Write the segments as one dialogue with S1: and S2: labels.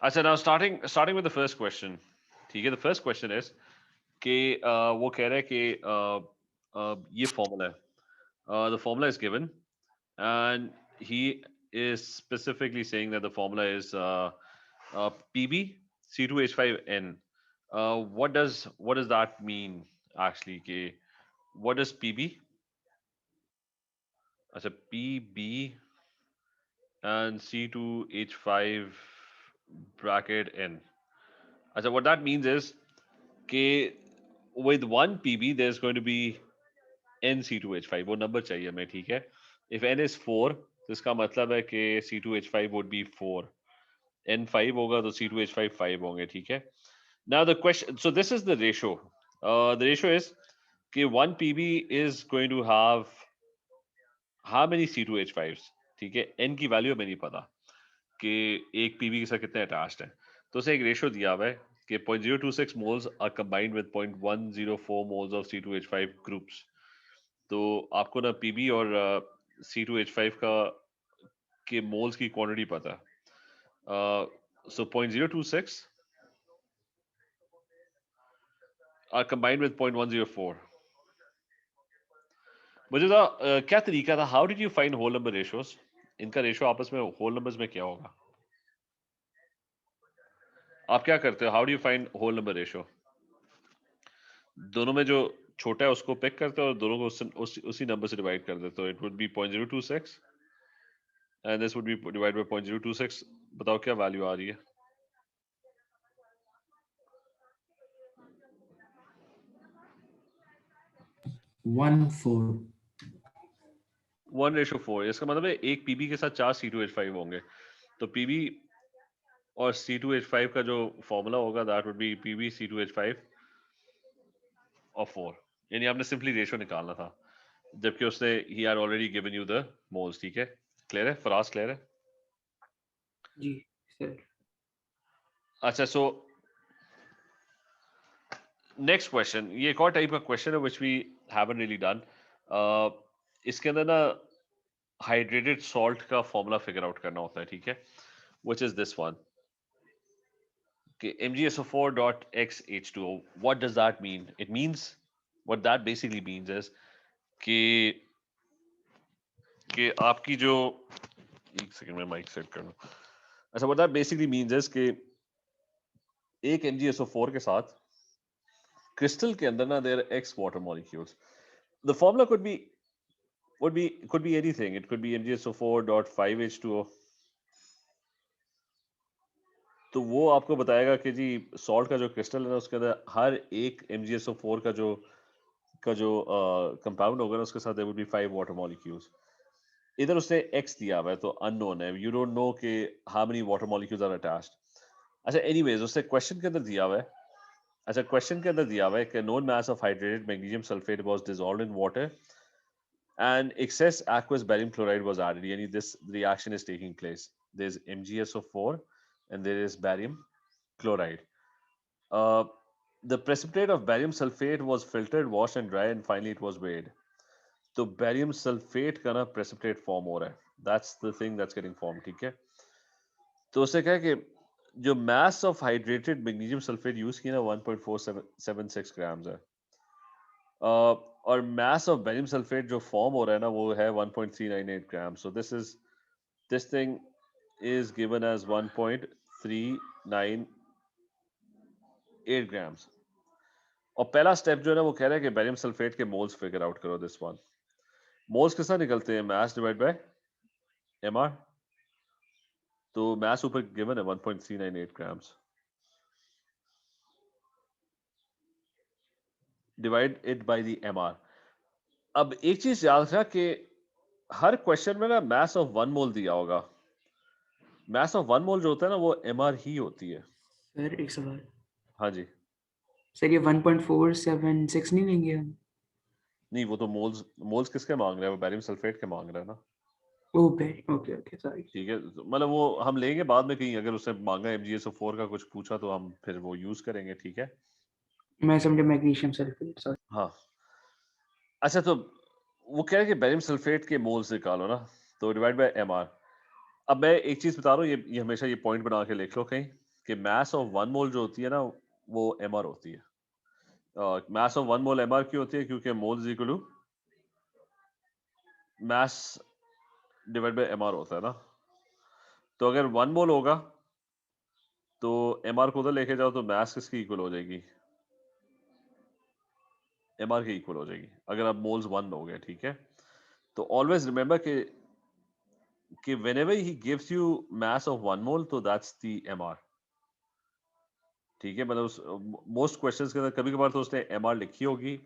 S1: अच्छा, now starting with the first question. ठीक है, the first question is कि वो कह रहा है कि ये फॉर्मूला है. The formula is given and he is specifically saying that the formula is PB C2H5N. What does that mean actually? कि what is PB? अच्छा, PB and C2H5 bracket N. अच्छा, what that means is कि with one PB there's going to be NC2H5. वो number चाहिए हमें, ठीक है. If N is 4 तो इसका मतलब है कि C2H5 would be 4. N5 होगा तो C2H5 5 होंगे, ठीक है. Now the question, so this is the ratio. The ratio is कि 1 PB is going to have how many C2H5s, ठीक है. N की वैल्यू हमें नहीं पता कि एक PB के साथ कितने अटैच्ड हैं. तो उसे एक रेशियो दिया हुआ है कि 0.026 moles are combined with 0.104 moles of C2H5 groups. तो आपको ना पीबी और C2H5 का के मोल्स की क्वांटिटी पता है. So 0.026 are combined with 0.104. मुझे था क्या तरीका था, how did you find whole number ratios? इनका रेशियो आपस में होल नंबर्स में क्या होगा? आप क्या करते हो? How do you find whole number ratio? दोनों में जो छोटा है उसको पिक करते हो और दोनों को उसी नंबर से डिवाइड कर देते हो. It would be 0.026 and this would be divide by 0.026. बताओ क्या वैल्यू आ रही है?
S2: 1:4.
S1: 1:4. इसका मतलब है एक पीबी के साथ 4 C2H5 होंगे. तो पीबी और C2H5 का जो फॉर्मूला होगा that would be PB C2H5 और 4. यानी आपने सिंपली रेशियो निकालना था, जबकि उसने he had already given you the moles. ठीक है, क्लियर है? फराज क्लियर है?
S2: जी सर.
S1: अच्छा, सो नेक्स्ट क्वेश्चन, ये एक और टाइप का क्वेश्चन है which we haven't really done. इसके अंदर ना हाइड्रेटेड सॉल्ट का फॉर्मूला फिगर आउट करना होता है, ठीक है, which is this one. Okay, MgSO4.xH2O. What does that mean? It means, what that basically means is कि आपकी जो, एक सेकंड में माइक सेट कर लूं. अच्छा, what that basically means is कि एक MgSO4 के साथ क्रिस्टल के अंदर ना there are X water molecules. The formula could be anything. It could be MgSO4.5H2O. तो वो आपको बताएगा कि जी सॉल्ट का जो क्रिस्टल है ना उसके अंदर हर एक MgSO4 का जो कंपाउंड होगा ना उसके साथ there would be 5 water molecules. इधर उसने x दिया हुआ है तो अननोन है, यू डोंट नो कि how many water molecules are attached. अच्छा, एनीवेज उसने क्वेश्चन के अंदर दिया हुआ है. अच्छा, क्वेश्चन के अंदर दिया हुआ है कि known mass of hydrated magnesium sulphate was dissolved in water and excess aqueous barium chloride was added. Yani this reaction is taking place. There's MgSO4 and there is barium chloride. Uh, the precipitate of barium sulfate was filtered, washed and dried and finally it was weighed. तो barium sulphate का ना precipitate form हो रहा है. That's the thing that's getting form. ठीक है, तो उससे क्या है कि जो mass of hydrated magnesium sulphate use किया ना 1.476 ग्राम्स है. और मास ऑफ बैरियम सल्फेट जो फॉर्म हो रहा है ना वो है 1.398 gram. So this thing is given as 1.398 grams. और पहला स्टेप जो है ना वो कह रहा है कि बैरियम सल्फेट के मोल्स फिगर आउट करो. दिस वन मोल्स किस तरह निकलते हैं? मास डिवाइड बाय एमआर. तो मास ऊपर गिवन है 1.398 grams. Divide it by the MR. अब एक चीज याद रखना कि हर क्वेश्चन में ना मास ऑफ 1 मोल दिया होगा. मास ऑफ 1 मोल जो होता है ना वो एमआर ही होती है.
S2: सर एक सवाल.
S1: हाँ जी.
S2: सर ये 1.476 नहीं लेंगे हम?
S1: नहीं, वो तो मोल्स मोल्स किसके मांग रहे हैं? वो बैरियम सल्फेट के मांग रहे हैं ना.
S2: Okay okay okay sorry.
S1: ठीक है, मतलब वो हम लेंगे बाद में कहीं, अगर उसने मांगा MgSO4 का कुछ पूछा तो हम फिर वो यूज करेंगे. ठीक है,
S2: मैं समझा मैग्नीशियम सल्फेट. सॉरी.
S1: हाँ. अच्छा, तो वो कह रहे हैं कि बैरियम सल्फेट के मोल्स निकालो ना, तो डिवाइड बाय एमआर. अब मैं एक चीज बता रहा हूँ, ये हमेशा ये पॉइंट बना के लिख लो कहीं. कि mass of 1 mole जो होती है ना वो mr होती है. Mass of 1 mole mr क्यों होती है? क्योंकि mole is equal to mass divided by mr होता है ना. तो अगर 1 mole होगा तो mr को उधर लेके जाओ तो mass किसकी इक्वल हो जाएगी? mr की इक्वल हो जाएगी अगर अब मोल्स 1 हो गए. ठीक है, तो ऑलवेज रिमेंबर कि whenever he gives you mass of 1 mole तो that's the mr. ठीक है, मतलब मोस्ट क्वेश्चंस के अंदर कभी कभार तो उसने mr लिखी होगी,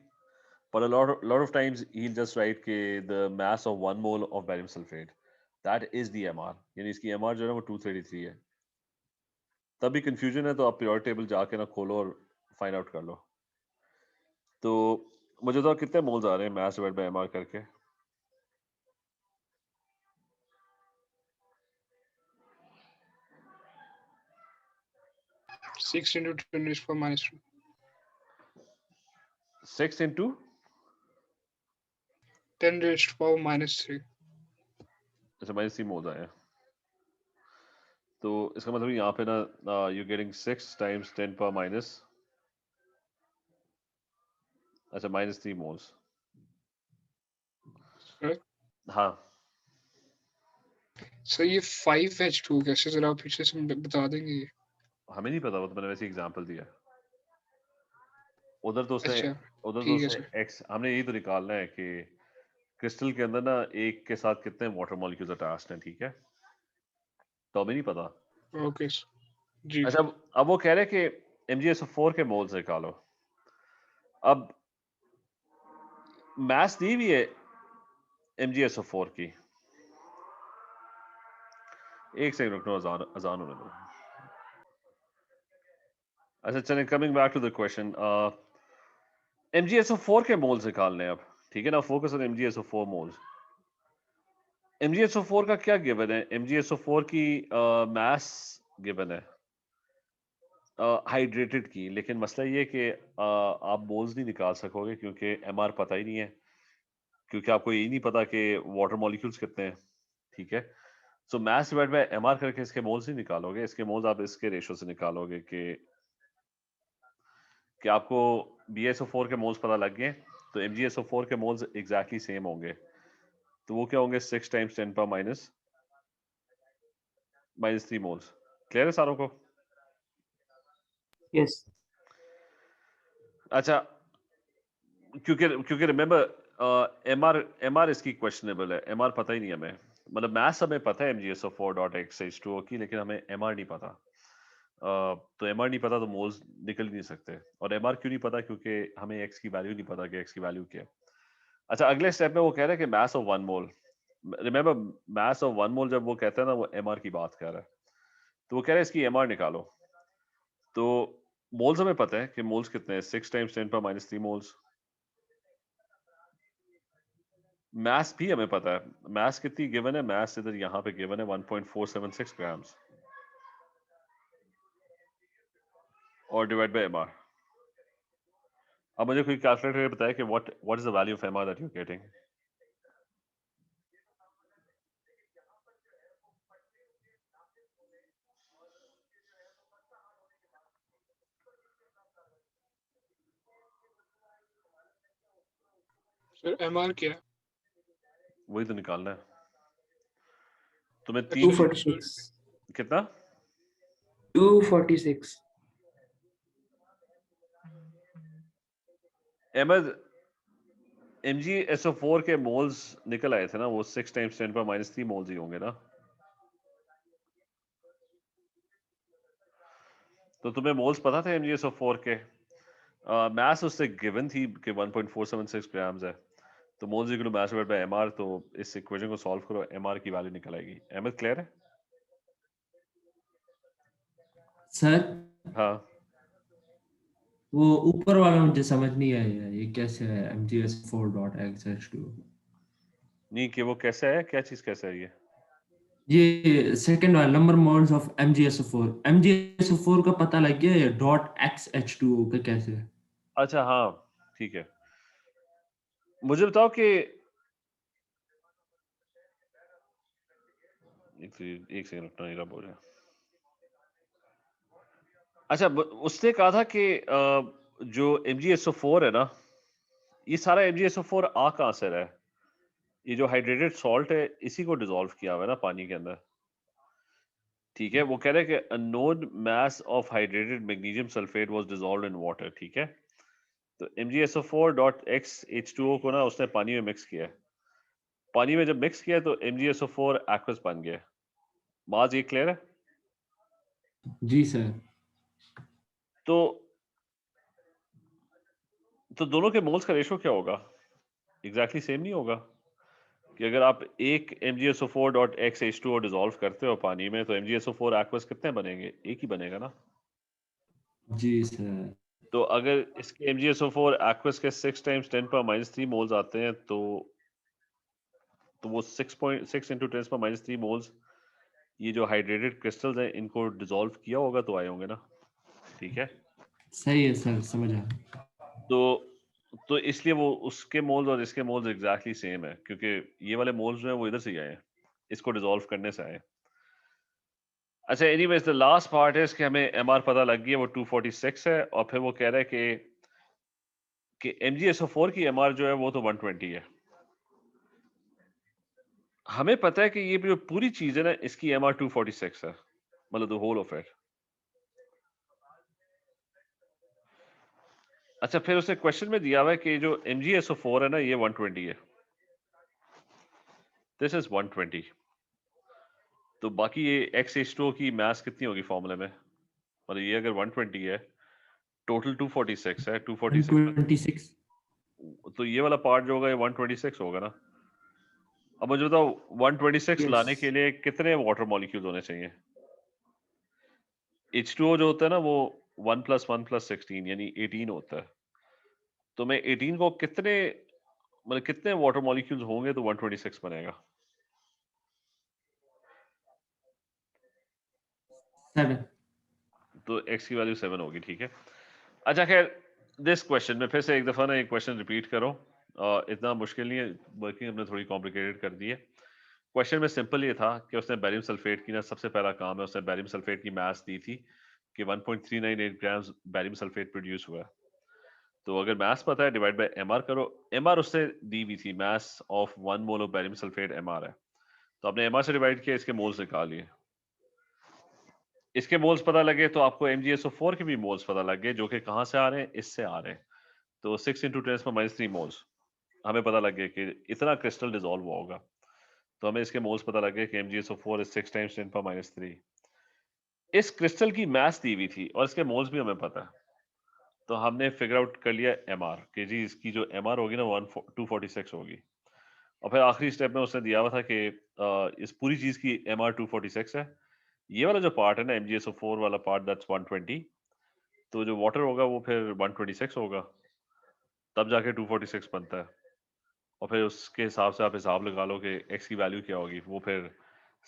S1: but a lot of times he'll just write कि the mass of 1 mole of barium sulfate that is the mr. यानी इसकी mr जो है ना वो 233 है. तभी कंफ्यूजन है तो आप पीरियोडिक टेबल जाके ना खोलो और फाइंड आउट कर लो. तो मुझे तो कितने मोल्स आ रहे हैं मास डिवाइड बाय एमआर करके?
S3: Six into 10 raised to minus 2.
S1: 6 into
S3: 10 raised to power minus 3.
S1: अच्छा -3 मोल्स आए हैं. तो इसका मतलब यहाँ पे ना you getting 6 times 10 power minus, अच्छा -3 मोल्स.
S3: Correct?
S1: हाँ,
S3: So ये 5H2 कैसे, जरा आप पीछे से बता देंगे ये?
S1: हमें नहीं पता, वो तो मैंने वैसे एग्जांपल दिया. उधर तो उसने
S3: अच्छा
S1: उधर तो
S3: ठीक है
S1: उसने
S3: सर.
S1: एक्स, हमने यही तो निकालना है कि क्रिस्टल के अंदर ना एक के साथ कितने वाटर मॉलिक्यूल्स अटैच्ड हैं. ठीक है, तो हमें नहीं पता.
S3: ओके सर जी.
S1: अच्छा, अब वो कह रहे हैं कि MgSO4 के मोल्स निकालो. अब मास दी हुई है MgSO4 की. एक सेकंड रुकना, अजान अजान होने दो. अच्छा चलें, coming back to the question. MgSO4 के मोल्स निकालने हैं अब. ठीक है ना, focus on MgSO4 moles. MgSO4 का क्या गिवन है? MgSO4 की मास गिवन है हाइड्रेटेड की, लेकिन मसला ये है कि आप मोल्स नहीं निकाल सकोगे क्योंकि एमआर पता ही नहीं है, क्योंकि आपको यही नहीं पता कि वाटर मॉलिक्यूल्स कितने हैं. ठीक है, सो मास डिवाइड बाय एमआर करके इसके मोल्स नहीं निकालोगे. इसके मोल्स आप इसके रेशो से निकालोगे कि आपको BSO4 के मोल्स पता लग गए तो MgSO4 के मोल्स एग्जैक्टली सेम होंगे. तो वो क्या होंगे? 6 टाइम्स 10 पावर -3 मोल्स. क्लियर है सारों को?
S2: Yes.
S1: अच्छा, क्योंकि रिमेंबर एमआर इसकी क्वेश्चनेबल है. एमआर पता ही नहीं हमें, मतलब मैथ्स हमें पता है MgSO4.H2O की, लेकिन हमें एमआर नहीं पता. तो एमआर नहीं पता तो मोल्स निकल ही नहीं सकते. और एमआर क्यों नहीं पता? क्योंकि हमें एक्स की वैल्यू नहीं पता कि एक्स की वैल्यू क्या है. अच्छा, अगले स्टेप में वो कह रहे हैं कि mass of 1 mole. Remember, mass of 1 मोल जब वो कहता है ना, वो एमआर की बात कर रहा है. तो वो कह रहे हैं इसकी एमआर निकालो. तो मोल्स हमें पता है कि मोल्स कितने हैं, 6 टाइम्स 10 पावर -3 मोल्स. मास भी हमें पता है. मास कितनी गिवन है? मास इधर यहाँ पे गिवन है 1.476 ग्राम्स और डिवाइड बाय एमआर. अब मुझे कोई कैलकुलेटर बताया कि what is the value of MR that you are getting.
S3: Sir MR क्या है?
S1: वही तो निकालना है तुम्हें. तीन
S2: 246.
S1: कितना?
S2: 246.
S1: एमआर MgSO4 के मोल्स निकल आए थे ना, वो 6 टाइम्स 10 पर -3 मोल्स ही होंगे ना. तो तुम्हें मोल्स पता थे MgSO4 के. मास उससे गिवन थी कि 1.476 ग्राम्स है. तो moles equal to mass divide by MR. तो इस इक्वेशन को सॉल्व करो, एमआर की वैल्यू निकल आएगी. अहमद क्लियर है?
S4: सर
S1: हाँ,
S4: वो ऊपर वाला मुझे समझ नहीं आया, ये कैसे है MgS4.XH2?
S1: नहीं कि वो कैसे है, क्या चीज कैसे है ये?
S4: ये सेकंड वाला नंबर मोल्स ऑफ MgSO4 का पता लग गया, ये .XH2O का कैसे है?
S1: अच्छा हाँ, ठीक है. मुझे बताओ कि एक सेकंड रुकना, ये रब हो जाए. अच्छा उसने कहा था कि जो MgSO4 है ना, ये सारा MgSO4 आ कहाँ से रहा है? ये जो हाइड्रेटेड सॉल्ट है इसी को डिसॉल्व किया हुआ है ना पानी के अंदर, ठीक है। वो कह रहे हैं कि a known mass of hydrated magnesium sulfate was dissolved in water, ठीक है। तो MgSO4.XH2O को ना उसने पानी में मिक्स किया है। पानी में जब मिक्स किया तो MgSO4 एक्वस बन गया। माज ये क्लियर है?
S4: जी सर।
S1: तो दोनों के मोल्स का रेशो क्या होगा? एग्जैक्टली सेम नहीं होगा कि अगर आप एक MgSO4.XH2O डिसॉल्व करते हो पानी में तो MgSO4 एक्वस कितने बनेंगे? एक ही बनेगा ना।
S4: जी सर।
S1: तो अगर इसके MgSO4 एक्वस के 6 टाइम्स 10⁻³ मोल्स आते हैं तो वो 6.6 इंटू 10⁻³ मोल्स ये जो हाइड्रेटेड क्रिस्टल्स हैं इनको डिसॉल्व किया होगा तो आए होंगे ना, ठीक है।
S4: सही है सर, समझ आया।
S1: तो इसलिए वो उसके मोल्स और इसके मोल्स एग्जैक्टली सेम है क्योंकि ये वाले मोल्स जो हैं वो इधर से ही आए हैं, इसको डिसॉल्व करने से आए हैं। अच्छा एनीवेज द लास्ट पार्ट है कि हमें एमआर पता लग गई है, वो 246 है और फिर वो कह रहा है कि MgSO4 की एमआर जो है वो तो 120 है। हमें पता है कि ये जो पूरी चीज है ना इसकी एमआर 246 है, मतलब द होल ऑफ इट। अच्छा फिर उसने क्वेश्चन में दिया हुआ है कि जो MgSO4 है ना ये 120 है, दिस इज 120। तो बाकी ये XH2O की मास कितनी होगी फॉर्मूले में, मतलब ये अगर 120 है टोटल 246 है, 246
S4: 126।
S1: तो ये वाला पार्ट जो होगा ये 126 होगा ना। अब मुझे बताओ 126
S2: Yes.
S1: लाने के लिए कितने वाटर मॉलिक्यूल्स होने चाहिए? H2O जो होता है ना वो 1 + 1 + 16 यानी 18 होता है। तो मैं 18 को कितने मतलब कितने वाटर मॉलिक्यूल्स होंगे तो 126 बनेगा?
S4: 7।
S1: तो x की वैल्यू 7 होगी, ठीक है। अच्छा खैर दिस क्वेश्चन में फिर से एक दफा ना एक क्वेश्चन रिपीट करो, इतना मुश्किल नहीं है, वर्किंग हमने थोड़ी कॉम्प्लिकेटेड कर दी है। क्वेश्चन में सिंपल ये था कि उसने बैरियम सल्फेट की ना सबसे पहला काम है उसने बैरियम सल्फेट की मास दी थी कि 1.398 ग्राम्स बैरियम सल्फेट प्रोड्यूस हुआ है। तो अगर मास पता है डिवाइड बाय एमआर करो। एमआर उससे दी हुई थी mass of 1 mole of barium sulphate MR है, तो आपने एमआर से डिवाइड किया, इसके मोल्स निकाल लिए। इसके मोल्स पता लगे तो आपको MgSO4 के भी मोल्स पता लग गए जो कि कहां से आ रहे हैं, इससे आ रहे हैं। तो 6 इंटू 10⁻³ मोल्स हमें पता लग गया कि इतना क्रिस्टल डिसॉल्व हुआ होगा। तो हमें इसके मोल्स पता लग गए कि MgSO4 इज 6 टाइम्स 10⁻³। इस क्रिस्टल की मास दी हुई थी और इसके मोल्स भी हमें पता है, तो हमने फिगर आउट कर लिया एमआर कि जी इसकी जो एमआर होगी ना 246 होगी। और फिर आखिरी स्टेप में उसने दिया हुआ था कि इस पूरी चीज की एमआर 246 है। ये वाला जो पार्ट है ना MgSO4 वाला पार्ट दैट्स 120, तो जो वाटर होगा वो फिर 126 होगा, तब जाके 246 बनता है। और फिर उसके हिसाब से आप हिसाब लगा लो कि x की वैल्यू क्या होगी, वो फिर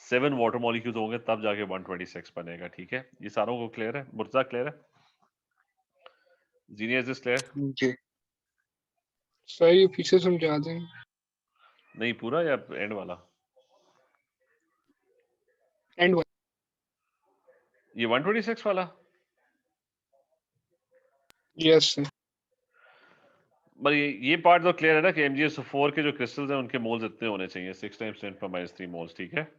S1: 7 वाटर मॉलिक्यूल्स होंगे तब जाके 126 बनेगा, ठीक है। ये सारों को क्लियर है? मुर्तजा क्लियर है? जीनियर इज दिस क्लियर?
S3: जी सर ये पीछे समझा दें।
S1: नहीं पूरा या एंड वाला?
S3: एंड
S1: ये 126 वाला
S3: यस सर।
S1: पर ये पार्ट तो क्लियर है ना कि MgSO4 के जो क्रिस्टल्स हैं उनके मोल्स इतने होने चाहिए 6 टाइम्स 10⁻³ मोल्स, ठीक है।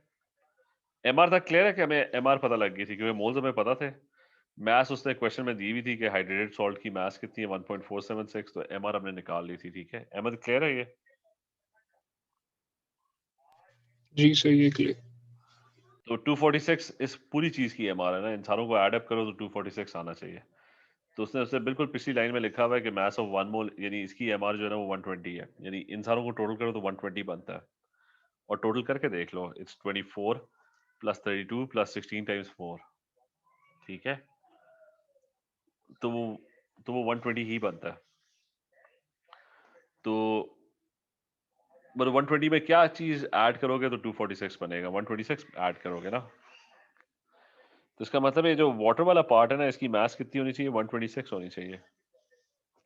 S1: एमआर तक क्लियर है कि हमें एमआर पता लग गई थी क्योंकि मोल्स हमें पता थे। मास उसने क्वेश्चन में दी हुई थी कि हाइड्रेटेड सॉल्ट की मास कितनी है 1.476, तो एमआर हमने निकाल ली थी, ठीक है। एमआर क्लियर है ये?
S3: जी सर ये क्लियर।
S1: तो 246 इस पूरी चीज की एमआर है ना, इन सारों को ऐड अप करो तो 246 आना चाहिए। तो उसने उससे बिल्कुल पिछली लाइन में लिखा हुआ है कि मास ऑफ 1 मोल यानी इसकी एमआर जो है ना वो 120 है, यानी इन सारों को टोटल करो तो 120 बनता है। और टोटल करके देख लो, इट्स 24 + 32 + 16 टाइम्स 4, ठीक है। तो वो 120 ही बनता है। तो मतलब 120 में क्या चीज ऐड करोगे तो 246 बनेगा, 126 ऐड करोगे ना। तो इसका मतलब ये जो वाटर वाला पार्ट है ना इसकी मास कितनी होनी चाहिए, 126 होनी चाहिए।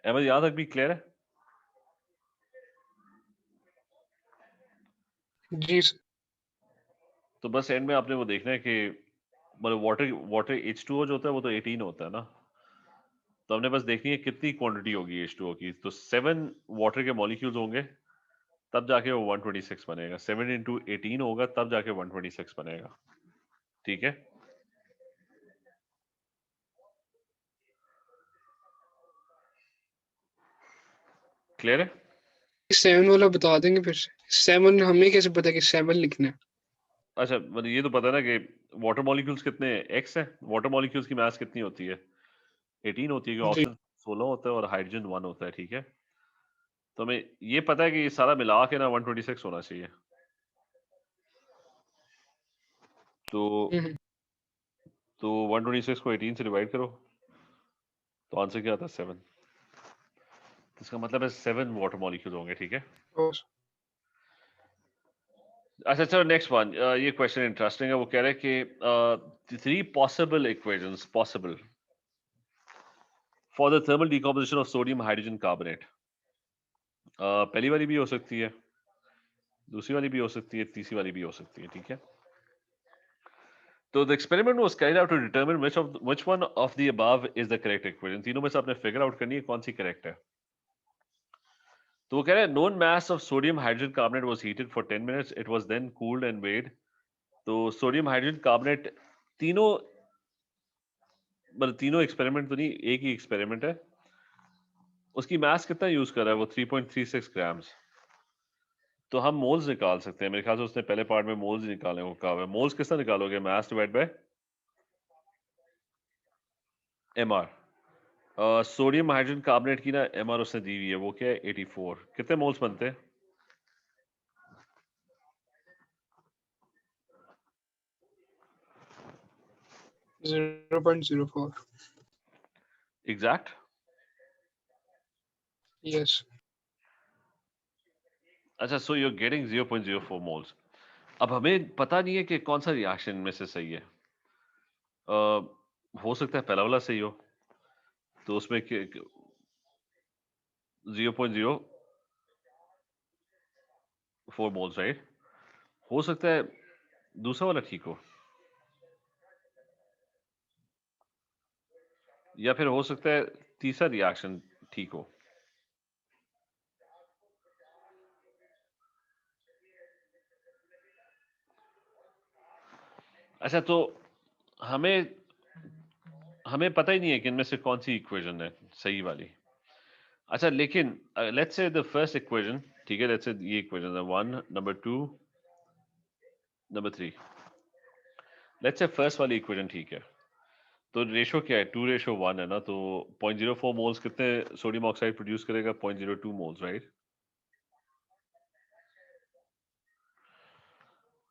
S1: अहमद यहां तक भी क्लियर है?
S3: जी सर।
S1: तो बस एंड में आपने वो देखना है कि मतलब वाटर H2O जो होता है वो तो 18 होता है ना, तो हमने बस देखनी है कितनी क्वांटिटी होगी H2O की। तो 7 वाटर के मॉलिक्यूल्स होंगे तब जाके वो 126 बनेगा, 7 इंटू 18 होगा तब जाके 126 बनेगा। ठीक है, क्लियर है?
S3: 7 वाला बता देंगे फिर से। 7 हमें कैसे पता कि 7 लिखना है?
S1: अच्छा, मतलब ये तो पता है ना कि वाटर मॉलिक्यूल्स कितने x है, वाटर मॉलिक्यूल्स की मास कितनी होती है, 18 होती है, क्योंकि
S3: जी।
S1: ऑक्सीजन 16 होता है और हाइड्रोजन 1 होता है। ठीक है, तो हमें ये पता है कि ये सारा मिला के ना 126 होना चाहिए। तो
S3: हम्म,
S1: 126 को 18 से डिवाइड करो तो आंसर क्या आता है, 7। तो इसका मतलब है 7 वाटर मॉलिक्यूल होंगे। ठीक है,
S3: और
S1: अच्छा चलो नेक्स्ट वन। ये क्वेश्चन इंटरेस्टिंग है। वो कह रहे हैं कि 3 possible equations possible for the thermal decomposition of sodium hydrogen carbonate. पहली वाली भी हो सकती है, दूसरी वाली भी हो सकती है, तीसरी वाली भी हो सकती है। ठीक है, तो the experiment was carried out to determine which one of the above is the correct equation. तीनों में से आपने फिगर आउट करनी है कौन सी करेक्ट है। तो वो कह रहे हैं known mass of sodium hydrogen carbonate was heated for 10 minutes, it was then cooled and weighed. तो सोडियम हाइड्रोजन कार्बोनेट, तीनों मतलब तीनों एक्सपेरिमेंट तो नहीं, एक ही एक्सपेरिमेंट है। उसकी मास कितना यूज कर रहा है वो, 3.36 ग्राम्स। तो हम मोल्स निकाल सकते हैं, मेरे ख्याल से उसने पहले पार्ट में मोल्स निकालने को कहा हुआ है। मोल्स कितना निकालोगे, मास divide by MR. Sodium hydrogen carbonate की ना एमआर उसने दी हुई है, वो क्या है 84। कितने मोल्स बनते हैं,
S3: 0.04।
S1: एग्जैक्ट?
S3: यस।
S1: अच्छा, so you are getting 0.04 moles. अब हमें पता नहीं है कि कौन सा रिएक्शन में से सही है। हो सकता है पहला वाला सही हो, तो उसमें 0.04 मोल्स, राइट। हो सकता है दूसरा वाला ठीक हो, या फिर हो सकता है तीसरा रिएक्शन ठीक हो। अच्छा, तो हमें हमें पता ही नहीं है कि इनमें से कौन सी इक्वेशन है सही वाली। अच्छा, लेकिन let's say the first equation, ठीक है, लेट्स से ये इक्वेशन है 1, number 2, number 3। Let's say first वाली इक्वेशन ठीक है, तो रेशो क्या है, 2:1 है ना। तो 0.04 मोल्स कितने सोडियम ऑक्साइड प्रोड्यूस करेगा, 0.02 मोल्स, राइट।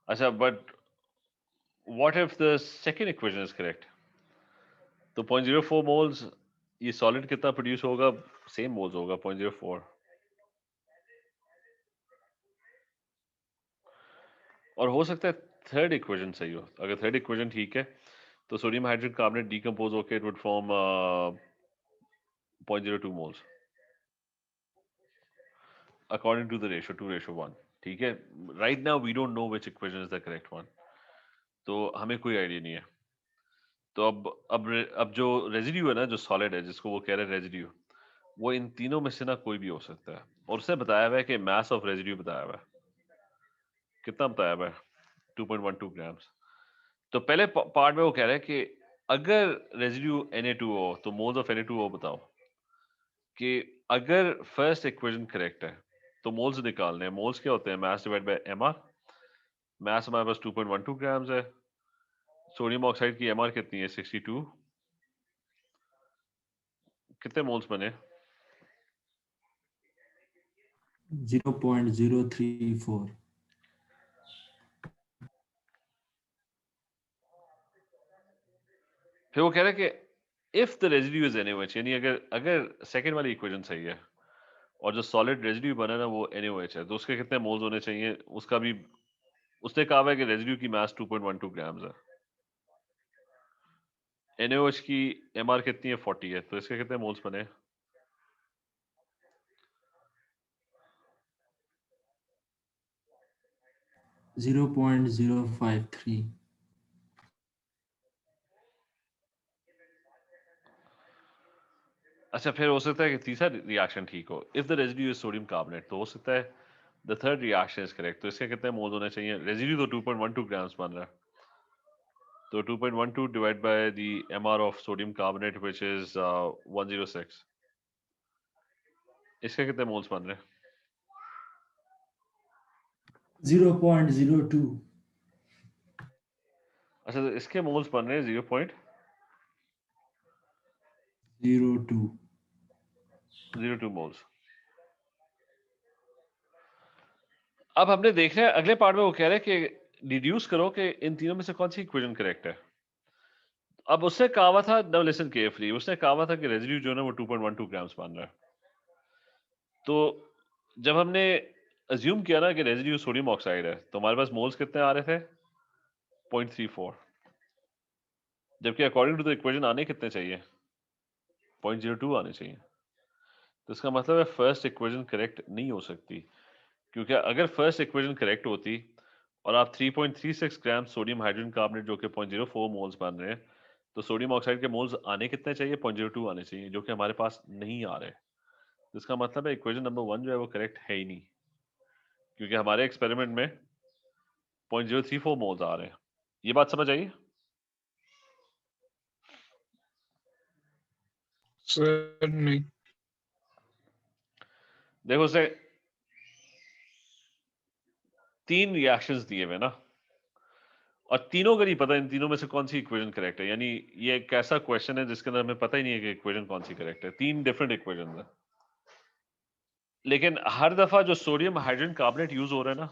S1: अच्छा, but what if the second equation is correct. तो 0.04 मोल्स, ये सॉलिड कितना प्रोड्यूस होगा, सेम मोल्स होगा 0.04। और हो सकता है थर्ड इक्वेशन सही हो। अगर थर्ड इक्वेशन ठीक है तो सोडियम हाइड्रोजन कार्बोनेट डिकम्पोज होकर it would form 0.02 moles according to the ratio 2:1। ठीक है, right now we don't know which equation is the correct one, तो हमें कोई आइडिया नहीं है। तो अब जो रेजिड्यू है ना, जो सॉलिड है जिसको वो कह रहे हैं रेजिड्यू, वो इन तीनों में से ना कोई भी हो सकता है। और उसने बताया हुआ है कि मास ऑफ रेजिड्यू बताया हुआ है, कितना बताया हुआ है, 2.12 ग्राम्स। तो पहले पार्ट में वो कह रहे हैं कि अगर रेजिड्यू Na2 हो तो मोल्स ऑफ Na2O बताओ। कि अगर फर्स्ट इक्वेशन करेक्ट है तो मोल्स निकालने हैं। मोल्स क्या होते हैं, मास डिवाइड बाय एमआर। मास हमारे पास 2.12 ग्राम्स है। सोडियम ऑक्साइड की एमआर कितनी है, 62। कितने मोल्स बने,
S4: 0.034।
S1: फिर वो कह रहे हैं कि if the residue is NaOH, यानी अगर अगर सेकंड वाली इक्वेशन सही है और जो सॉलिड रेजिड्यू बना ना वो NaOH है, तो उसके कितने मोल्स होने चाहिए, उसका भी उसने कहा हुआ है कि रेजिड्यू की मास 2.12 ग्राम्स है। NaOH की एमआर कितनी है, 40 है, तो इसके कितने मोल्स बने,
S4: 0.053।
S1: अच्छा, फिर हो सकता है कि तीसरा रिएक्शन ठीक हो। If the residue is sodium carbonate, तो हो सकता है the third reaction is correct. तो इसके कितने मोल्स होने चाहिए? रेजिड्यू तो 2.12 ग्राम्स बन रहा है, तो 2.12 divide by the MR of sodium carbonate which is 106, इसके कितने मोल्स बन रहे हैं?
S4: 0.02.
S1: अच्छा, तो इसके मोल्स बन रहे हैं
S4: 02.
S1: 0.02 मोल्स। अब हमने देखना है अगले पार्ट में, वो कह रहे हैं कि डिड्यूस करो कि इन तीनों में से कौन सी इक्वेशन करेक्ट है। अब उसने कहा हुआ था, नाउ लिसन केयरफुली, उसने कहा हुआ था कि रेजिड्यू जो है ना वो 2.12 ग्राम्स बन रहा है। तो जब हमने अज्यूम किया ना कि रेजिड्यू सोडियम ऑक्साइड है, तो हमारे पास मोल्स कितने आ रहे थे? 0.34, जबकि अकॉर्डिंग टू द इक्वेशन आने कितने चाहिए? 0.02 आने चाहिए। तो इसका मतलब है फर्स्ट इक्वेशन करेक्ट नहीं हो सकती, क्योंकि अगर फर्स्ट इक्वेशन करेक्ट होती और आप 3.36 ग्राम सोडियम हाइड्रोजन कार्बोनेट जो कि 0.04 मोल्स बन रहे हैं, तो सोडियम ऑक्साइड के मोल्स आने कितने चाहिए? 0.02 आने चाहिए, जो कि हमारे पास नहीं आ रहे। तो इसका मतलब है इक्वेशन नंबर 1 जो है वो करेक्ट है ही नहीं, क्योंकि हमारे एक्सपेरिमेंट में 0.034 मोल्स आ रहे हैं। ये बात समझ आई?
S3: सर नहीं।
S1: देखो, उसे 3 रिएक्शंस दिए हुए ना, और तीनों का नहीं पता इन तीनों में से कौन सी इक्वेशन करेक्ट है। यानी ये एक ऐसा क्वेश्चन है जिसके अंदर हमें पता ही नहीं है कि इक्वेशन कौन सी करेक्ट है। 3 डिफरेंट इक्वेशन है, लेकिन हर दफा जो सोडियम हाइड्रोजन कार्बोनेट यूज हो रहा है ना,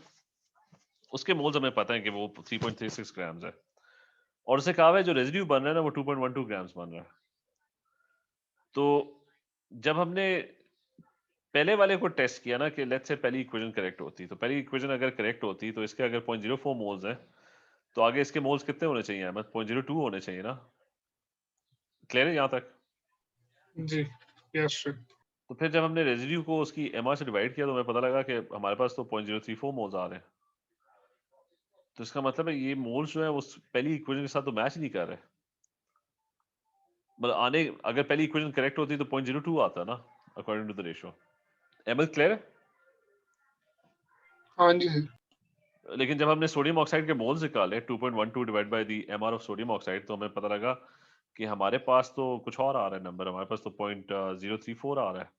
S1: उसके मोल्स हमें पता है कि वो 3.36 ग्राम्स है, और उसे कहा है जो रेजिड्यू बन रहा है ना वो 2.12 ग्राम्स बन रहा है। तो जब हमने पहले वाले को टेस्ट किया ना कि लेट्स से पहली इक्वेशन करेक्ट होती, तो पहली इक्वेशन अगर करेक्ट होती तो इसके अगर 0.04 मोल्स है, तो आगे इसके मोल्स कितने होने चाहिए? अहमद 0.02 होने चाहिए ना। क्लियर है यहाँ तक?
S3: जी, यस सर।
S1: तो फिर जब हमने रेजिड्यू को उसकी एमआर से डिवाइड किया, तो हमें पता लगा कि हमारे पास तो 0.034 मोल्स आ रहे हैं। तो इसका मतलब है ये मोल्स जो है उस पहली इक्वेशन के साथ तो मैच नहीं कर रहे। मतलब आने, अगर पहली इक्वेशन करेक्ट होती तो 0.02 आता ना, according to the ratio. ML clear है?
S3: हाँ जी सर।
S1: लेकिन जब हमने सोडियम ऑक्साइड के मोल्स निकाले 2.12 divide by the MR of sodium oxide, तो हमें पता लगा कि हमारे पास तो कुछ और आ रहा है नंबर। हमारे पास तो 0.034 आ रहा है,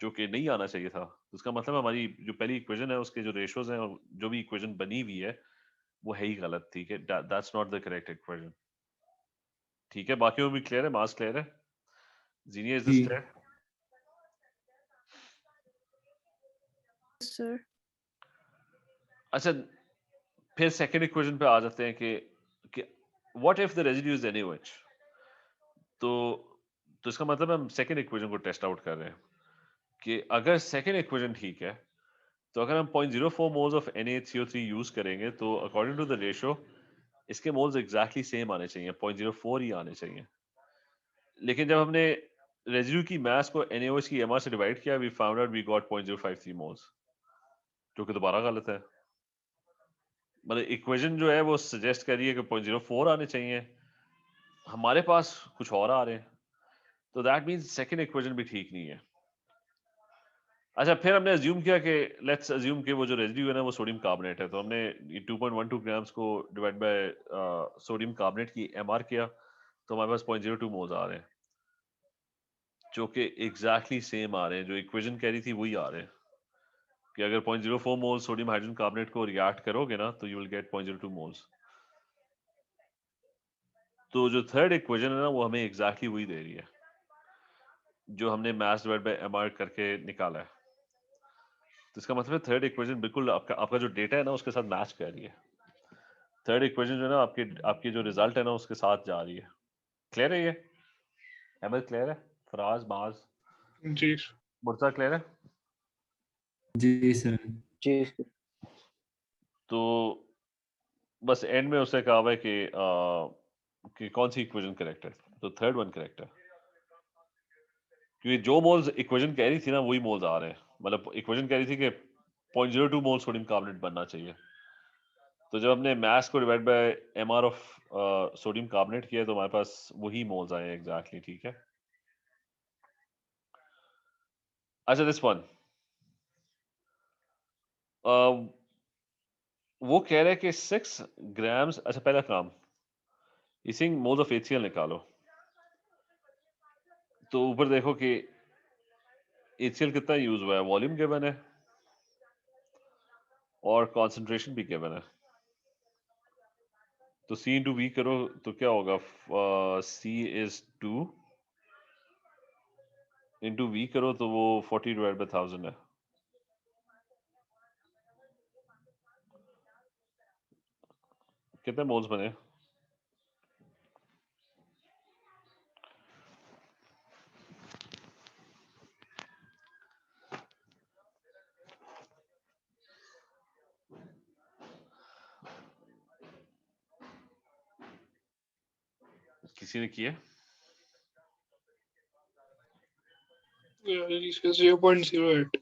S1: जो कि नहीं आना चाहिए था। तो इसका मतलब हमारी जो पहली इक्वेशन है उसके जो रेशियोज हैं और जो भी इक्वेशन बनी हुई है वो है ही गलत। ठीक है, that's not the correct equation. ठीक है, बाकी में भी क्लियर है? मास क्लियर है? जीनियर, इज दिस
S4: जी
S1: क्लियर?
S5: सर।
S1: अच्छा, फिर सेकंड इक्वेशन पे आ जाते हैं कि what if the residue is NaOH। तो इसका मतलब हम सेकंड इक्वेशन को टेस्ट आउट कर रहे हैं कि अगर सेकंड इक्वेशन ठीक है, तो अगर हम 0.04 मोल्स ऑफ NaHCO3 यूज करेंगे, तो अकॉर्डिंग टू द रेशियो इसके मोल्स एग्जैक्टली सेम आने चाहिए, 0.04 ही आने चाहिए। लेकिन जब हमने रेजिड्यू की मास को NaOH की एमआर से डिवाइड किया, we found out we got 0.053 moles, जो कि दोबारा गलत है। मतलब इक्वेशन जो है वो सजेस्ट कर रही है कि 0.04 आने चाहिए, हमारे पास कुछ और आ रहे हैं। तो दैट मीन्स सेकंड इक्वेशन भी ठीक नहीं है। अच्छा, फिर हमने अज्यूम किया कि लेट्स अज्यूम कि वो जो रेजिड्यू है ना वो सोडियम कार्बोनेट है, तो हमने 2.12 ग्राम्स को डिवाइड बाय सोडियम कार्बोनेट की एमआर किया, तो हमारे पास 0.02 मोल्स आ रहे हैं, जो कि एग्जैक्टली सेम आ रहे हैं। जो इक्वेशन कह रही थी वही आ रहे हैं कि अगर 0.04 मोल सोडियम हाइड्रोजन कार्बोनेट को रिएक्ट करोगे ना, तो यू विल गेट 0.02 मोल्स। तो जो थर्ड इक्वेशन है ना वो हमें एग्जैक्टली वही दे रही है जो हमने मास डिवाइड बाय एमआर करके निकाला है। तो इसका मतलब है थर्ड इक्वेशन बिल्कुल आपका जो डेटा है ना उसके साथ मैच कर रही है। थर्ड इक्वेशन जो है ना आपकी जो रिजल्ट है ना उसके साथ जा रही है। क्लियर है ये? अहमद क्लियर है? फराज, माज,
S3: जी
S1: मुर्ता क्लियर है?
S4: जी सर।
S5: जी
S1: तो बस एंड में उसने कहा हुआ है कि कौन सी इक्वेशन करेक्ट है, तो थर्ड वन करेक्ट है, क्योंकि जो मोल्स इक्वेशन कह रही थी ना वही मोल्स आ रहे हैं। मतलब इक्वेशन कह रही थी कि 0.02 मोल सोडियम कार्बोनेट बनना चाहिए, तो जब हमने मास को divide by MR of sodium carbonate किया तो हमारे पास वही मोल्स आए एग्जैक्टली। ठीक है, अच्छा दिस वन वो कह रहे हैं कि 6 ग्राम्स। अच्छा पहला काम इसी मोल्स ऑफ HCl निकालो। तो ऊपर देखो कि HCl कितना यूज हुआ है, वॉल्यूम गिवन है और कंसंट्रेशन भी गिवन है। तो C इंटू V करो तो क्या होगा, C इज 2 इंटू V करो तो वो 40 डिवाइड बाई 1000 है। कितने मोल्स बने? किसी ने किया?
S3: इसका 0.08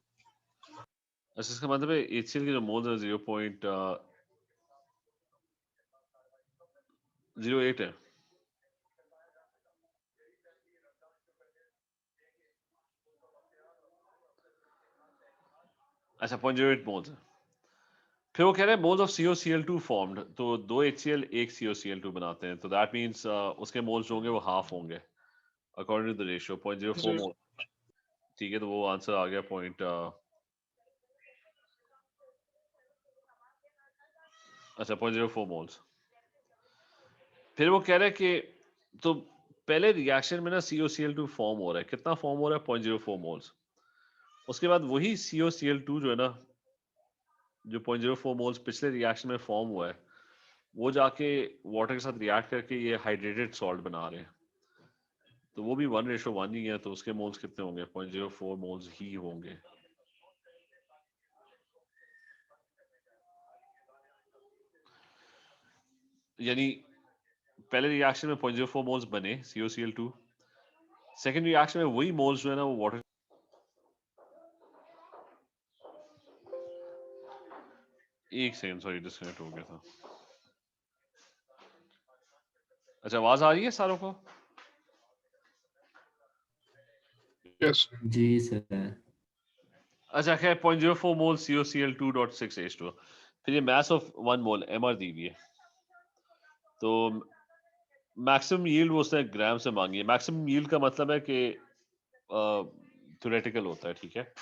S1: अच्छा इसका मतलब है HCl के जो मोल्स है 0.08 है। अच्छा 0.08 मोल्स है। फिर वो कह रहे हैं मोल्स ऑफ COCl2 फॉर्म्ड, तो 2 HCl 1 COCl2 बनाते हैं, तो दैट मींस उसके मोल्स जो होंगे वो हाफ होंगे अकॉर्डिंग टू द रेशियो 0.04 मोल। ठीक है, तो वो आंसर आ गया अच्छा 0.04 मोल्स। फिर वो कह रहे हैं कि तो पहले रिएक्शन में ना COCl2 फॉर्म हो रहा है, कितना फॉर्म हो रहा है 0.04 मोल्स। उसके बाद वही COCl2 जो है ना, जो 0.04 मोल्स पिछले रिएक्शन में फॉर्म हुआ है, वो जाके वाटर के साथ रिएक्ट करके ये हाइड्रेटेड सॉल्ट बना रहे हैं। तो वो भी 1:1 ही है, तो उसके मोल्स कितने होंगे? 0.04 मोल्स ही होंगे। यानी पहले रिएक्शन में 0.04 मोल्स बने COCl2, सेकेंड रिएक्शन में वही मोल्स जो है ना वो वाटर। एक सेकंड, सॉरी डिस्कनेक्ट हो गया था। अच्छा आवाज आ रही है सारों को?
S3: यस
S4: जी सर।
S1: अच्छा खैर 0.04 मोल COCl2.6H2। फिर ये मास ऑफ 1 मोल MR दी हुई है, तो मैक्सिमम यील्ड वो उसने ग्राम से मांगी है। मैक्सिमम यील्ड का मतलब है कि थ्योरेटिकल होता है, ठीक है।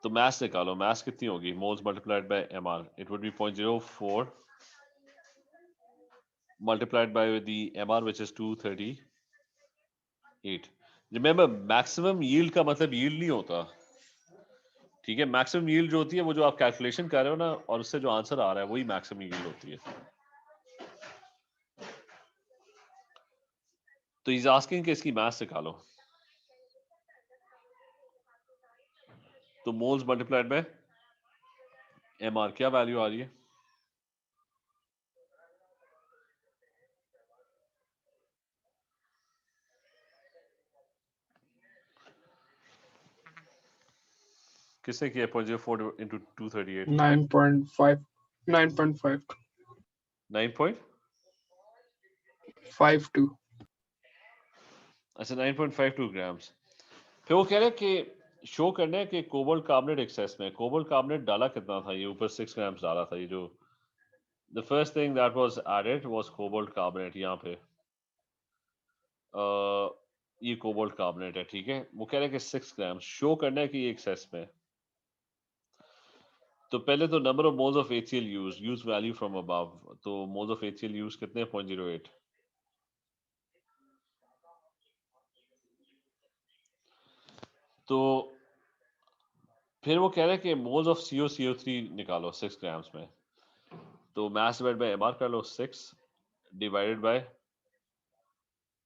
S1: तो मास निकालो, मास कितनी होगी? Moles multiplied by MR, it would be 0.04 multiplied by the MR which is 238। Remember maximum yield का मतलब यील्ड नहीं होता, ठीक है। मैक्सिमम यील्ड जो होती है वो जो आप कैलकुलेशन कर रहे हो ना, और उससे जो आंसर आ रहा है वही मैक्सिमम यील्ड होती है। तो इज आस्किंग कि इसकी मैथ्स निकालो। तो मोल्स मल्टीप्लाइड बाय MR क्या वैल्यू आ रही है? किसने किया 0.04 into 238?
S3: 9.5 9.5
S1: 9.52। अच्छा 9.52 ग्राम्स। फिर वो कह रहे हैं कि शो करना है कि कोबाल्ट कार्बोनेट एक्सेस में, कोबाल्ट कार्बोनेट डाला कितना था? ये ऊपर 6 ग्राम्स डाला था। ये जो the first thing that was added was cobalt carbonate. यहाँ पे ये कोबाल्ट कार्बोनेट है, ठीक है। वो कह रहे हैं कि 6 ग्राम्स शो करना है कि ये एक्सेस में। तो पहले तो number of moles of HCl use value from above. तो मोल्स ऑफ HCl यूज कितने? 0.08। तो फिर वो कह रहे हैं कि मोल्स ऑफ COCO3 निकालो 6 ग्राम्स में। तो मास डिवाइड बाय MR कर लो, 6 डिवाइडेड बाय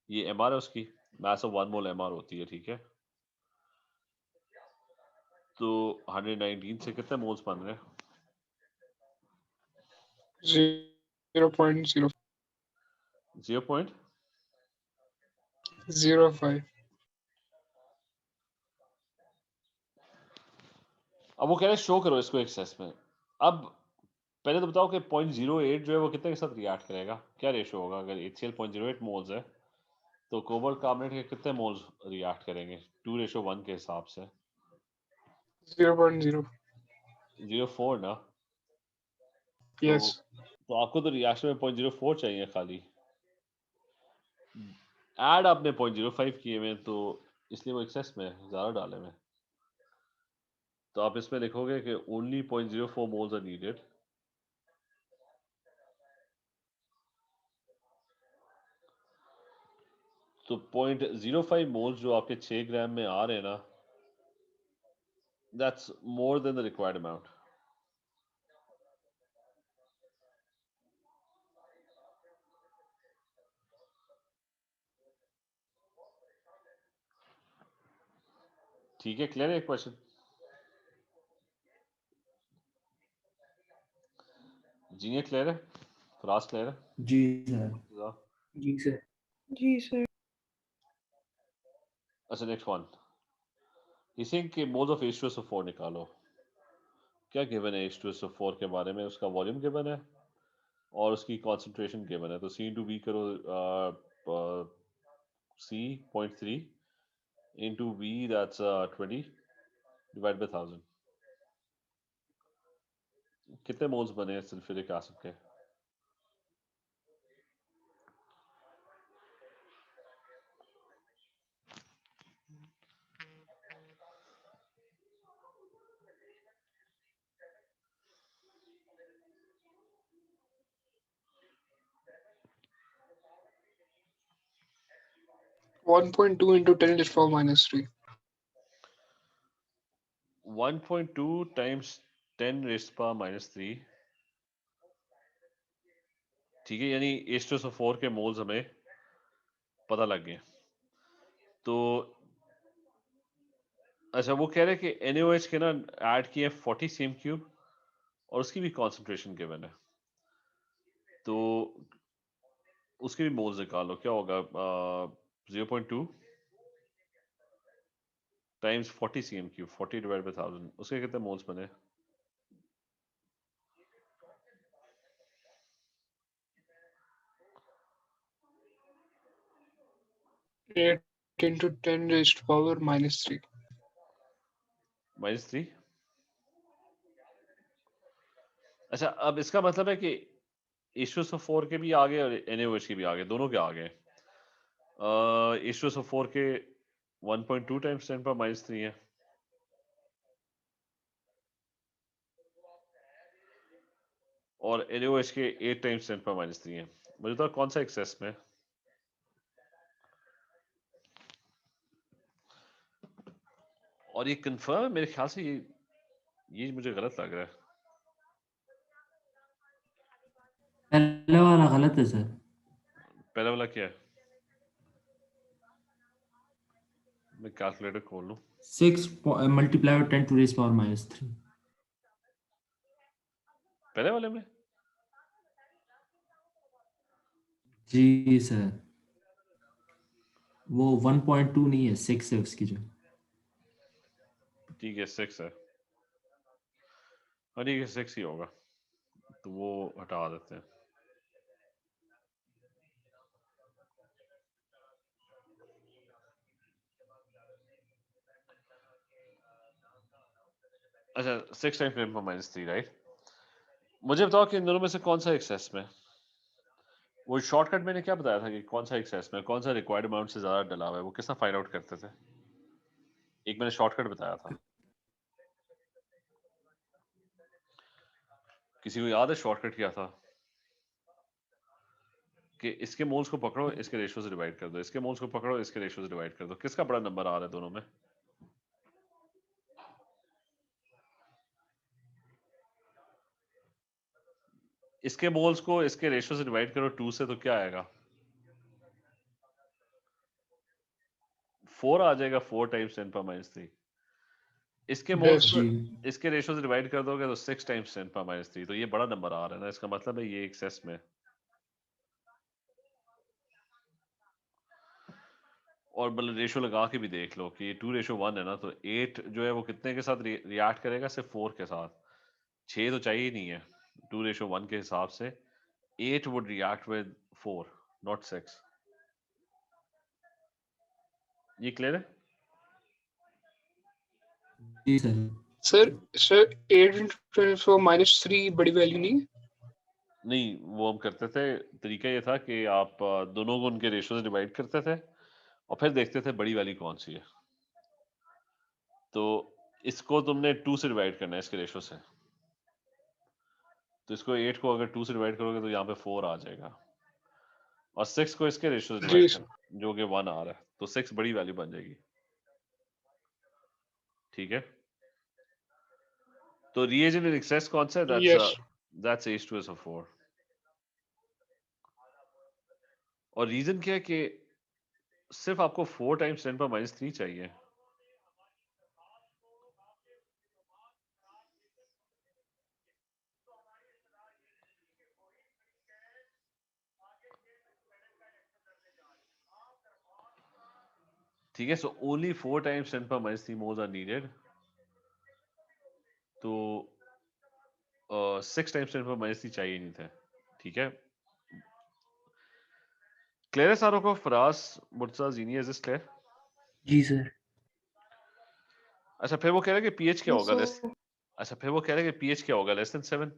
S1: ये MR है, उसकी मास ऑफ 1 मोल MR होती है, ठीक है। तो 119 से कितने मोल्स बन रहे हैं?
S3: 0.05
S1: अब वो कह रहे हैं शो करो इसको एक्सेस में। अब पहले तो बताओ कि 0.08 जो है वो कितने के साथ रिएक्ट करेगा, क्या रेशियो होगा? अगर HCl 0.08 मोल्स है तो कोबाल्ट कार्बोनेट के कितने मोल्स रिएक्ट करेंगे 2:1 के हिसाब से?
S3: 0.0.
S1: 0.4 ना, तो
S3: Yes.
S1: तो आपको तो रिएक्शन में 0.04 चाहिए खाली, ऐड आपने 0.05 किए में, तो इसलिए वो एक्सेस में ज़्यादा डाले में। तो आप इसमें लिखोगे कि ओनली 0.04 मोल्स आर नीडेड, तो 0.05 मोल्स जो आपके 6 ग्राम में आ रहे हैं ना, that's more than the required amount. ठीक है, क्लियर है क्वेश्चन? जी क्लियर है, फराज क्लियर है?
S4: जी सर।
S1: मुर्तज़ा?
S2: जी सर।
S5: जी सर।
S1: अच्छा, नेक्स्ट वन, इसे कि मोल्स ऑफ H2SO4 निकालो। क्या गिवन है H2SO4 के बारे में? उसका वॉल्यूम गिवन है और उसकी कॉन्सेंट्रेशन गिवन है। तो C/B करो, C 0.3 into V, that's 20 divided by 1000। कितने मोल्स बने सल्फ्यूरिक एसिड के?
S3: -1.2 into 10 to the power -3.
S1: 1.2 times 10 raised to power -3। ठीक है, यानी H2SO4 के मोल्स हमें पता लग गए। तो अच्छा, वो कह रहे हैं कि NaOH के ना ऐड किए 40 cm³ और उसकी भी कॉन्सेंट्रेशन गिवन है, तो उसके भी मोल्स निकालो। क्या होगा? 0.2 टाइम्स 40 cm³, 40 डिवाइड बाय 1000, उसके कितने मोल्स बने?
S3: -8 into 10 raised to power -3.
S1: -3। अच्छा, अब इसका मतलब है कि H2SO4 के भी आगे और NaOH के भी आगे, दोनों के आगे। H2SO4 के 1.2 टाइम्स 10 पर -3 है, और NaOH के 8 टाइम्स 10 पर -3 है। मुझे तो कौन सा एक्सेस में? और ये कंफर्म है मेरे ख्याल से, ये मुझे गलत लग रहा है।
S4: पहले वाला गलत है सर।
S1: पहला वाला क्या है? मैं कैलकुलेटर खोल लूं।
S4: 6 मल्टीप्लाई 10 to raise power -3।
S1: पहले वाले में
S4: जी सर, वो 1.2 नहीं है, 6 है उसकी जो।
S1: ठीक है, 6 है। हाँ ठीक है, 6 ही होगा, तो वो हटा देते हैं। अच्छा, 6 टाइम्स 10 पर -3, राइट? मुझे बताओ कि इन दोनों में से कौन सा एक्सेस में? वो शॉर्टकट मैंने क्या बताया था कि कौन सा एक्सेस में, कौन सा रिक्वायर्ड अमाउंट से ज्यादा डला हुआ है, वो किसना फाइंड आउट करते थे? एक मैंने शॉर्टकट बताया था, किसी को याद है शॉर्टकट क्या था? कि इसके मोल्स को पकड़ो, इसके रेशियो से डिवाइड कर दो, इसके मोल्स को पकड़ो, इसके रेशियो से डिवाइड कर दो। किसका बड़ा नंबर आ रहा है दोनों में? इसके मोल्स को इसके रेशियो से डिवाइड करो 2 से, तो क्या आएगा? 4 आ जाएगा, 4 टाइम्स 10 पर -3। इसके मोल्स
S3: Yes.
S1: को
S4: जी
S1: इसके रेशियो से डिवाइड कर दोगे तो 6 टाइम्स 10 पर -3, तो ये बड़ा नंबर आ रहा है ना, इसका मतलब है ये एक्सेस में। और मतलब रेशियो लगा के भी देख लो कि 2:1 है ना, तो 8 जो है वो कितने के साथ रिएक्ट करेगा? सिर्फ 4 के साथ। 6 तो चाहिए ही नहीं है। 2:1 के हिसाब से 8 वुड रिएक्ट विद 4, नॉट 6। ये क्लियर है?
S4: जी सर।
S3: सर 8 माइनस 3 बड़ी वैल्यू नहीं है?
S1: नहीं, वो हम करते थे, तरीका ये था कि आप दोनों को उनके रेशो से डिवाइड करते थे और फिर देखते थे बड़ी वाली कौन सी है। तो इसको तुमने 2 से डिवाइड करना है इसके रेशो से, तो इसको 8 को अगर 2 से डिवाइड करोगे तो यहाँ पे 4 आ जाएगा, और 6 को इसके रेशो से
S3: जी
S1: डिवाइड
S3: सर।
S1: करना जो कि 1 आ रहा है, तो 6 बड़ी वैल्यू बन जाएगी। ठीक है, तो reagent in excess कौन सा है?
S3: Yes
S1: That's H2SO4। और रीजन क्या है कि सिर्फ आपको 4 टाइम्स 10 पर -3 चाहिए। ठीक है, सो ओनली 4 टाइम्स 10 पर -3 मोल्स आर नीडेड। तो 6 टाइम्स 10 पर -3 चाहिए नहीं थे। ठीक है, क्लियर है सारों को? फराज, मुर्तजा, जीनी, इज दिस क्लियर?
S2: जी सर।
S1: अच्छा, फिर वो कह रहे हैं कि पीएच क्या
S5: Yes,
S1: होगा?
S5: sir.
S1: अच्छा, फिर वो कह रहे हैं कि पीएच क्या होगा लेस देन 7।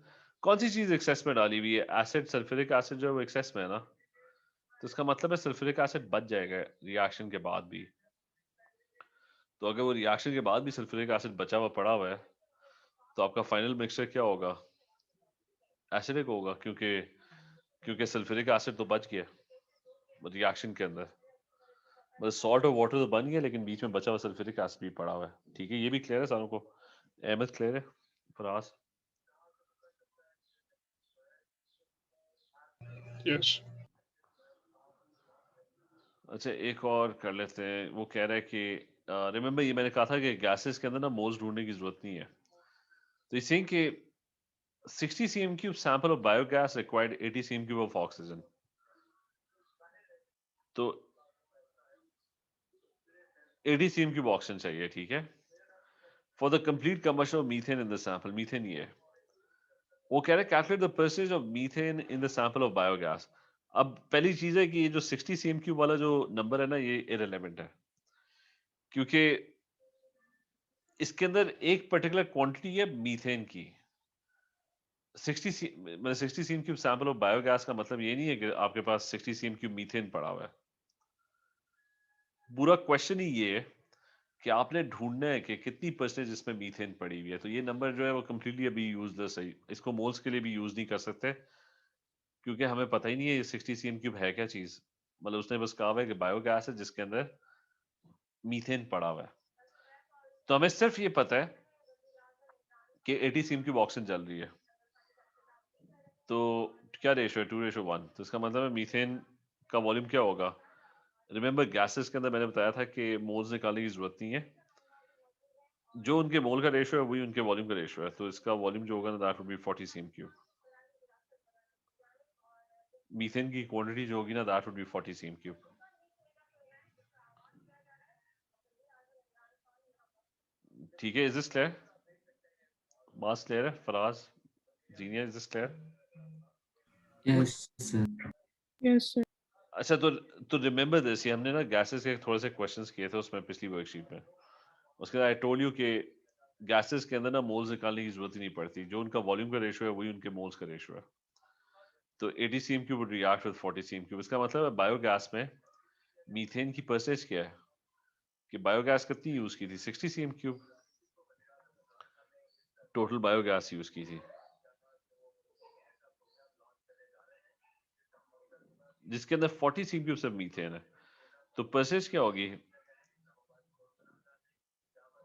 S1: कौन सी चीज एक्सेस में डाली हुई है? एसिड, सल्फ्यूरिक एसिड जो है वो एक्सेस में है ना, तो इसका मतलब है सल्फ्यूरिक एसिड बच जाएगा रिएक्शन के बाद भी। तो अगर वो रिएक्शन के बाद भी सल्फ्यूरिक एसिड बचा हुआ पड़ा हुआ है तो आपका फाइनल मिक्सचर क्या होगा? एसिडिक होगा, क्योंकि क्योंकि सल्फ्यूरिक एसिड तो बच गया रिएक्शन के अंदर। मतलब सॉल्ट और वाटर तो बन गया लेकिन बीच में बचा हुआ सल्फ्यूरिक एसिड भी पड़ा हुआ है। ठीक है, ये भी क्लियर है सारों को? अहमद क्लियर है? फराज?
S3: यस
S1: अच्छा, एक और कर लेते हैं। वो कह रहा है कि रिमेंबर, ये मैंने कहा था कि गैसेस के अंदर ना मोल्स ढूंढने की जरूरत नहीं है। तो इसे कि 60 cm³ sample of biogas required 80 cm³ of oxygen. तो 80 cm³ ऑक्सीजन चाहिए। ठीक है, for the complete combustion of methane in the sample. Methane ये है, वो कह रहे हैं calculate the percentage of methane in the sample of biogas. अब पहली चीज है कि ये जो 60 cm³ वाला जो नंबर है ना, ये इररिलेवेंट है, क्योंकि इसके अंदर एक पर्टिकुलर क्वांटिटी है मीथेन की। 60 cm³ सैंपल ऑफ बायोगैस का मतलब ये नहीं है कि आपके पास 60 cm³ मीथेन पड़ा हुआ है। पूरा क्वेश्चन ही ये है कि आपने ढूंढना है कि कितनी परसेंटेज इसमें मीथेन पड़ी हुई है। तो ये नंबर जो है वो कंप्लीटली अभी यूजलेस है, इसको मोल्स के लिए भी यूज नहीं कर सकते, क्योंकि हमें पता ही नहीं है ये 60 cm³ है क्या चीज। मतलब उसने बस कहा हुआ है कि बायोगैस है जिसके अंदर मीथेन पड़ा हुआ है। तो हमें सिर्फ ये पता है कि 80 cm³ ऑक्सीजन चल रही है। तो क्या रेशो है? 2:1। तो इसका मतलब है मीथेन का वॉल्यूम क्या होगा? रिमेंबर, गैसेस के अंदर मैंने बताया था कि मोल्स निकालने की जरूरत नहीं है, जो उनके मोल का रेशो है वही उनके वॉल्यूम का रेशो है। तो इसका वॉल्यूम जो होगा ना, that would be 40 cm³। Methane की क्वांटिटी जो होगी ना, दैट वुड बी 40 cm³। ठीक है, is this clear? Mass clear है? फराज, जीनियर, is this clear?
S4: Yes sir.
S5: Yes, sir.
S1: अच्छा, तो रिमेंबर दिस, ये हमने ना गैसेस के थोड़े से क्वेश्चंस किए थे उसमें पिछली वर्कशीट में। उसके बाद आई टोल्ड यू कि गैसेस के अंदर ना मोल्स निकालने की जरूरत ही नहीं पड़ती, जो उनका वॉल्यूम का रेशो है वही उनके मोल्स का रेशो है। तो 80 cm³ would react with 40 cm³। इसका मतलब है बायोगैस में मीथेन की परसेंटेज क्या है, कि बायोगैस कितनी यूज की थी? 60 cm³ टोटल बायोगैस यूज की थी, जिसके अंदर 40 cm³ सिर्फ मीथेन है। तो परसेंटेज क्या होगी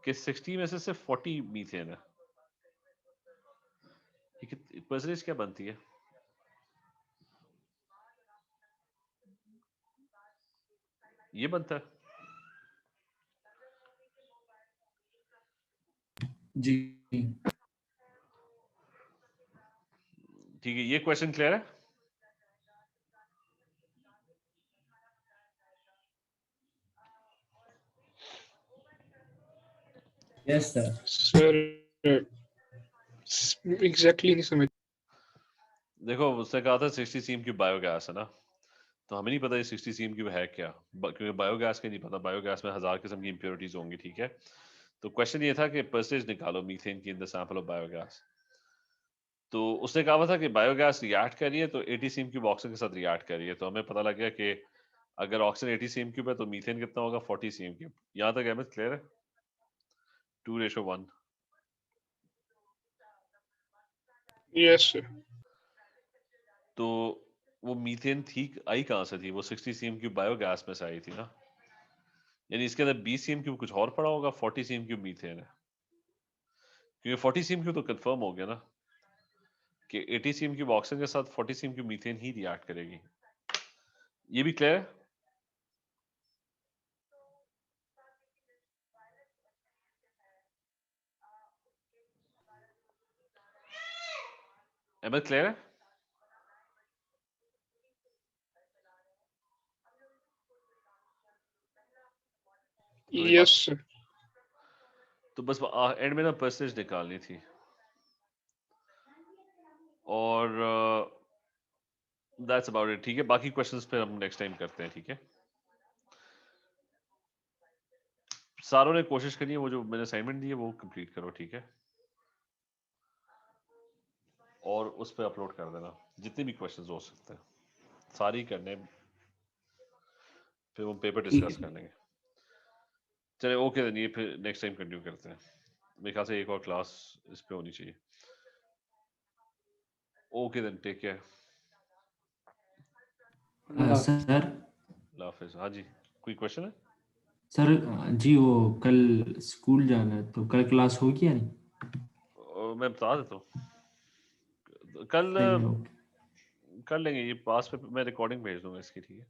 S1: कि 60 में से सिर्फ 40 मीथेन है। परसेंटेज क्या बनती है? ये बनता है।
S4: जी।
S1: ठीक है, ये क्वेश्चन क्लियर है?
S4: Yes sir.
S3: सर एग्जैक्टली नहीं समझ।
S1: देखो, उसने कहा था 60 cm³ बायोगैस है ना, तो हमें नहीं पता ये 60 cm³ है क्या, क्योंकि बायोगैस का नहीं पता। बायोगैस में 1000 किस्म की इंप्योरिटीज होंगी। ठीक है, तो क्वेश्चन ये था कि परसेंटेज निकालो मीथेन की in the sample of biogas. तो उसने कहा हुआ था कि बायोगैस रिएक्ट कर रही है तो 80 सीएम क्यूब ऑक्सीजन के साथ रिएक्ट कर रही है, तो हमें पता लग गया कि अगर ऑक्सीजन 80 सीएम क्यूब है तो मीथेन कितना होगा 40 सीएम क्यूब। यहाँ तक अहमद क्लियर है? 2:1।
S3: Yes sir.
S1: तो वो मीथेन थी आई कहाँ से थी? वो 60 सीएम क्यूब बायोगैस में से आई थी ना, यानी इसके अंदर 20 सीएम क्यूब कुछ और पड़ा होगा, 40 सीएम क्यूब मीथेन है, क्योंकि 40 सीएम क्यूब तो कंफर्म हो गया ना कि 80 सीएम क्यूब ऑक्सीजन के साथ 40 सीएम क्यूब मीथेन ही रिएक्ट करेगी। ये भी क्लियर है? अहमद क्लियर है?
S3: Yes sir.
S1: तो बस एंड में ना परसेंटेज निकालनी थी, और दैट्स अबाउट इट। ठीक है, बाकी क्वेश्चंस फिर हम नेक्स्ट टाइम करते हैं। ठीक है, सारों ने कोशिश करनी है वो जो मैंने असाइनमेंट दी है वो कंप्लीट करो। ठीक है, और उस पर अपलोड कर देना जितने भी क्वेश्चंस हो सकते हैं, सारी ही करने, फिर हम पेपर
S2: ठीक
S1: डिस्कस
S2: है।
S1: कर लेंगे। चले ओके, ये फिर नेक्स्ट टाइम कंटिन्यू करते हैं। मेरे ख्याल से एक और क्लास इस पे होनी चाहिए। Okay then, take care.
S2: Allah
S4: sir
S1: हाफिज। हाँ जी, कोई क्वेश्चन है?
S4: सर जी वो कल स्कूल जाना है तो कल क्लास होगी या नहीं?
S1: मैं बता देता हूँ, कल
S4: सही है, ओके
S1: कर लेंगे। ये पास पे मैं रिकॉर्डिंग भेज दूंगा इसकी। ठीक है,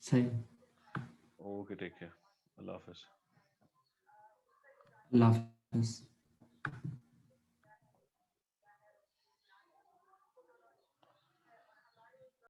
S4: सही है।
S1: ओके टेक केयर, अल्लाह हाफिज।
S4: अल्लाह हाफिज़।